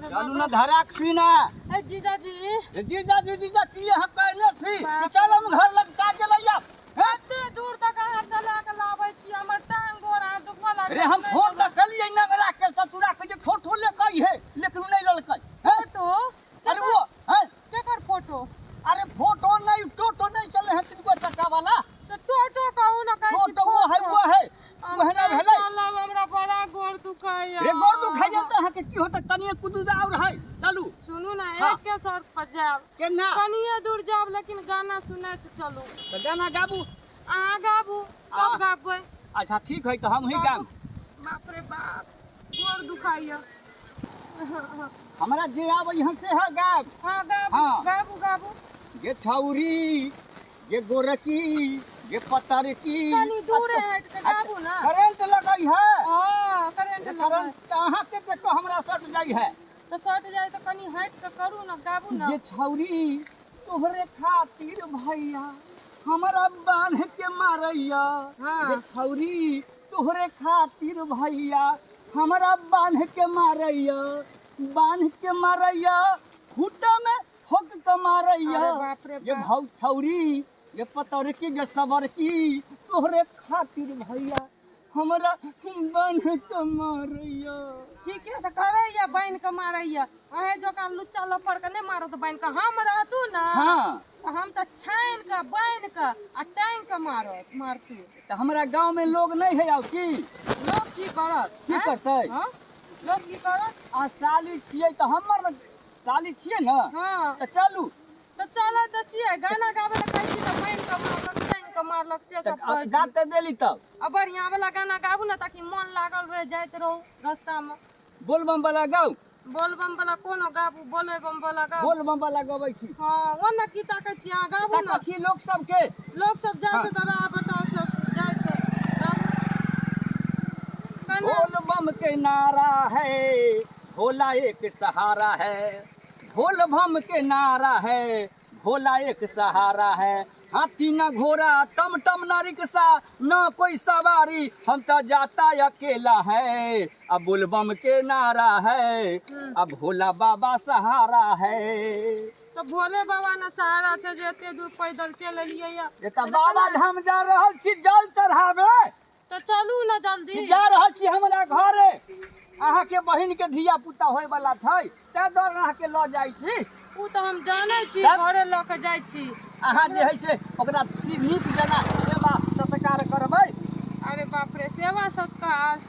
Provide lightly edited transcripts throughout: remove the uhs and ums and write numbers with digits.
चलू ना धराक्षी ना जीजा जी जीजा की यहाँ कहने थी कि चल हम घर लगता के लैया एते दूर तक हाथ चला के लाबै छी हमर टांग गोर हाथ दुखवा लागे अरे हम फोन तक कलिए नगरा के ससुरा के जे फोटो ले कई है लेकिन नहीं ललकै फोटो अरे वो हैं केकर फोटो अरे फोटो नहीं टोटो नहीं चले हैं तिनको टका वाला तो टोटो कहू ना कहै छी तो वो है कहना भेलै साला हमरा बड़ा गोर दुखाय रे गोर दुखाय त अहाँ के की होत तनिए कुदुदा और है चलू सुनू ना हाँ। एक के सर पर जाब केना कनिए दूर जाब लेकिन गाना सुनैत चलू तो गाना गाबू अहाँ गाबू कब गाबबै अच्छा ठीक है तो हम ही गाम बाप रे बाप गोर दुखाय हमरा जे आबै यहाँ से है गाब हाँ गाबू हाँ। गाबू गाबू ये छौरी ये गोरकी ये पतरकी कनी दूर हट के गाबू ना करंट लगई है हां करंट लगा करंट अहाँ के देखो हमरा सट जाई है तो सट जाए तो कनी हट के करू ना गाबू ना ये छौरी तोहरे खातिर भैया हमरा बांध के मारैया हाँ। ये छौरी तोहरे खातिर भैया हमरा बांध के मारैया खूटा में होक के मारैया अरे बाप रे ये बाप। भाव छौरी ये पतरकी ये सबरकी तोहरे खातिर भैया हमरा बांध के मारैया ठीक है तो करैया बाइन के मारैया अहे जो का लुच्चा लफड़ के नहीं मारत बाइन के हम रहतू ना हाँ तो हम तो छाइन के बाइन के आ टांग के मारतू तो हमरा गांव में लोग नहीं है आउ की लोग की करत की हैं? करतै हाँ लोग की करत आ साली छियै तो हमर साली छियै ना हाँ तो चलू तो चलो तो छिए गाना गावे ला कहै छी तो बाइन के मारलक टांग के मारलक से सब कहै छी गाते देली तब अब बढ़िया वाला गाना गाबू ना ताकि मन लागल रह जाइत रहू रास्ता में बोलबम वाला गाउ बोलबम वाला कोनो गाबू बोले बम वाला गाबू बोलबम वाला गबै छी हाँ ओना की ताकै छी अहाँ गाबू ना ताका छी लोग सबके लोग सब जाय हाँ। छै तोरा बताओ सब जाय छै गाबू बोलबम के नारा है भोला एक सहारा है बोलबम के नारा है भोला एक सहारा है हाथी न घोड़ा टम टम न रिक्शा न कोई सवारी हम तो जाता अकेला है अब बोलबम के नारा है अब भोला बाबा सहारा है तो भोले बाबा ने सहारा छै जे एते दूर पैदल चल एलियै या ये तो बाबा धाम जा रहल छी जल चढ़ावे तो चलू ना जल्दी जा रहल छी हमरा घरे अहाँ के बहिन के धिया पुता होय वाला छै ते दर अहाँ के ल जाइ छी उ तो हम जानै छी तब? घरे ल के जाय छी अहाँ जे है से ओकरा नीक जेना सेवा सत्कार करबै अरे बाप रे सेवा सत्कार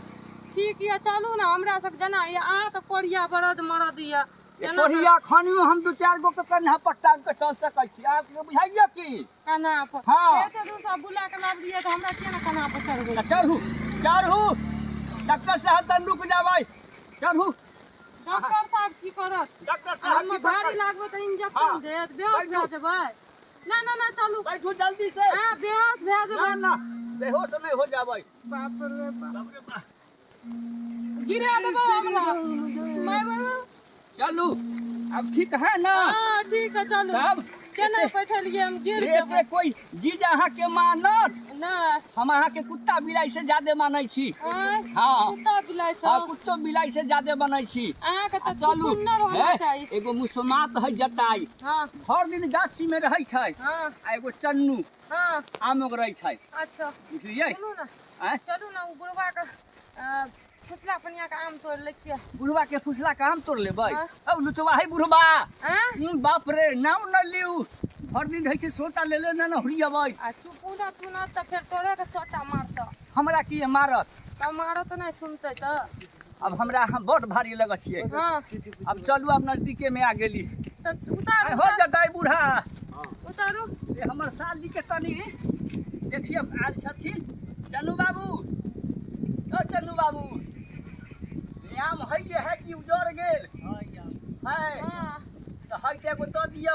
ठीक या चलू ना हमरा सब जना या अहाँ तो कोरिया बरद मरद या कोरिया खानियो हम दू चार गो के कन्हा पट्टा के चल सकै छी आप के बुझाइया की कना पर हाँ। एते दूर से बुला के लाब दिए तो हमरा केना कना पर चढ़बै त चढ़ू डॉक्टर साहब दंडुक जाबै चढ़ू डॉक्टर साहब की करत डॉक्टर साहब हम की भारी करत? लागबो तो इंजेक्शन हाँ। देत बेहोश भे जेबै ना चलू बैठू जल्दी से हां बेहोश भे ना जेबै ना बेहोश नहीं हो जाबै बाप रे बाप बाप रे बाप। गिरा देबो हमरा माय बाबू चलू अब ठीक है ना हां ठीक है चलू तब केना बैठलिए हम गिर एते जेबै कोई जीजा अहाँ के मानत ना हम अहाँ के कुत्ता बिलाई से ज्यादा मानै छी हां हाँ। कुत्ता बिलाई हाँ सब कुत्तो बिलाई से ज्यादा बनै छी अहाँ के आ तो सुंदर होना हे, चाहिए एगो मुसमात है जटाई हां हर दिन गाछी में रहै छै हां आ एगो चन्नू हां आमोग रहै छै अच्छा बुझलियै सुनू ना आँय? चलू ना उ बुढ़वा के फुसला पनिया के आम तोड़ लै छियै बुढ़वा के फुसला काम तोड़ लेबै हाँ। औ लुचवा है बुढ़वा हैं बाप रे नाम न लिउ हर दिन रहै छै सोटा ले ले न हुरियबै आ चुपू ना सुनत तो फिर तोरे के सोटा मारत हमरा की मारत त मारत नहीं सुनते तो अब हमरा हम बड़ भारी लगै छियै हाँ अब चलू अब नजदीके में आ गेली तो उतारू हो जटाई बूढ़ा उतारू ये हमर साली के तनी देखिए आयल छथिन चन्नू बाबू ओ चन्नू बाबू आम है जे है कि उजड़ गेल है हाँ तो है के एगो दऽ दियौ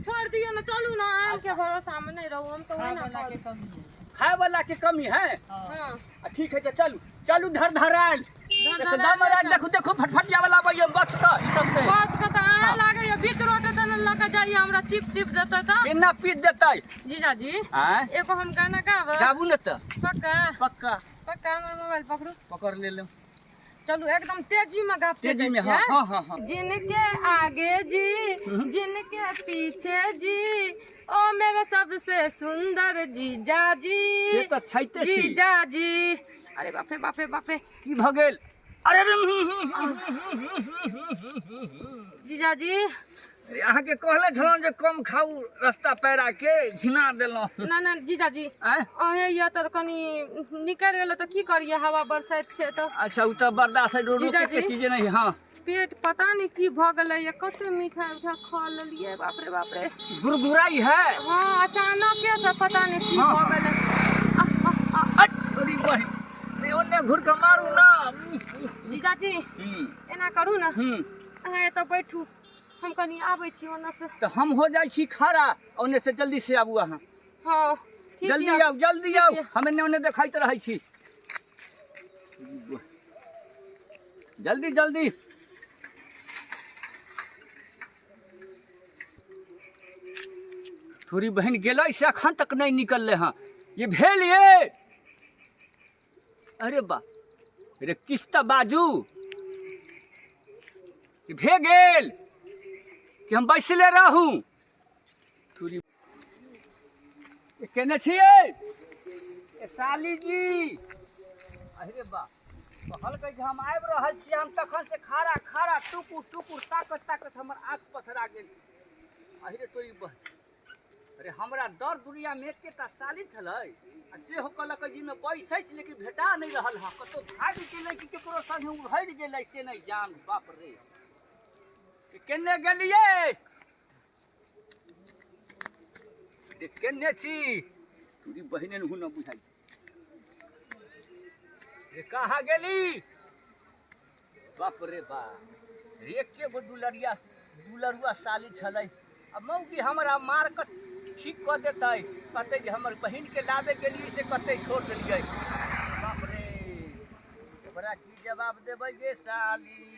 छोड़ दियो ना चलू ना आम के भरोसा में नहीं रहू हम तो वही ना खाए वाला के कमी है हाँ ठीक है तो चलू धर धराल एकदम राज देखो देखो फटफटिया वाला भैया बच का ई सब से बच के तो आए लागे ये बीच रोड त न लगा जाइए हमरा चिप देते तो केना पीट देतै जीजा जी हैं एको हम गाना गाब गाबू न त पक्का पक्का पक्का हमर मोबाइल पकड़ू पकड़ ले ले चलू एकदम तेजी में गप तेजी में, हाँ हाँ हाँ हाँ। जिनके आगे जी जिनके पीछे जी ओ मेरे सबसे सुंदर जीजा जी से तो छैते छी। जीजा जी। अरे बाप रे बाप रे बाप रे की भ गेल? अरे जीजा जी अहाँ के कहले छलहुँ जे कम खाऊ रास्ता पैरा के, घिना देलहुँ। ना ना जीजा जी आँय? अहे ये तो कनी निकल गेल तो की करिए, हवा बरसात छे तो। अच्छा उ तो बर्दाश्त है, रोके जीजा के जी। चीज नहीं। हाँ पेट पता नहीं की भ गेलै, ये कते मीठा मीठा खा लेलिए, बाप रे बाप रे। गुरगुराई है। हाँ अचानक से पता नहीं की हाँ, भ गेलै। अरे बहिन रे, ओने घुर के मारू ना। जीजा जी एना करू ना, हम्म। अहाँ एतऽ बैठू, हम कनी आबै छी ओने से। तो हम हो जाई छी खड़ा, ओने से जल्दी से आबू अहाँ। हाँ ठीक जल्दी यऽ। आओ, जल्दी ठीक आओ, यऽ। हम एने ओने देखाइत रहै छी। जल्दी जल्दी। थोड़ी बहन गेलै से अखन तक नहीं निकलले हाँ। ये भेल ये। अरे बा रे किस्ता बाजू, ये भे गेल कि हम बैसले रहूं। थोड़ी केने छिए ए साली जी? अरे बा कहल के हम आबि रहल छी, हम तखन से खड़ा खड़ा टुकुर टुकुर ताकत ताकत हमर आँख पथरा गेल। अरे तोरी बह, अरे हमरा दर दुनिया में एकेटा साली छलै, आ सेहो कहलक जी में बैसै छी लेकिन भेटा नहीं रहल हाँ। कतौ भाग गेलै कि केकरो संगे उभरि गेलै से नहीं जान। बाप रे केने गेलिए? केने छी? तोरी बहिने न न बुझाई रे, कहाँ गेली? बाप रे बा, एके गो दुलरुआ साली छलै। अब मौगी हमरा मार कर ठीक कऽ देतै, कहतै जे हमर बहिन के लाबे के लिए से कतै छोड़ देलियै। बाप रे, ओकरा की जवाब देबै गे साली?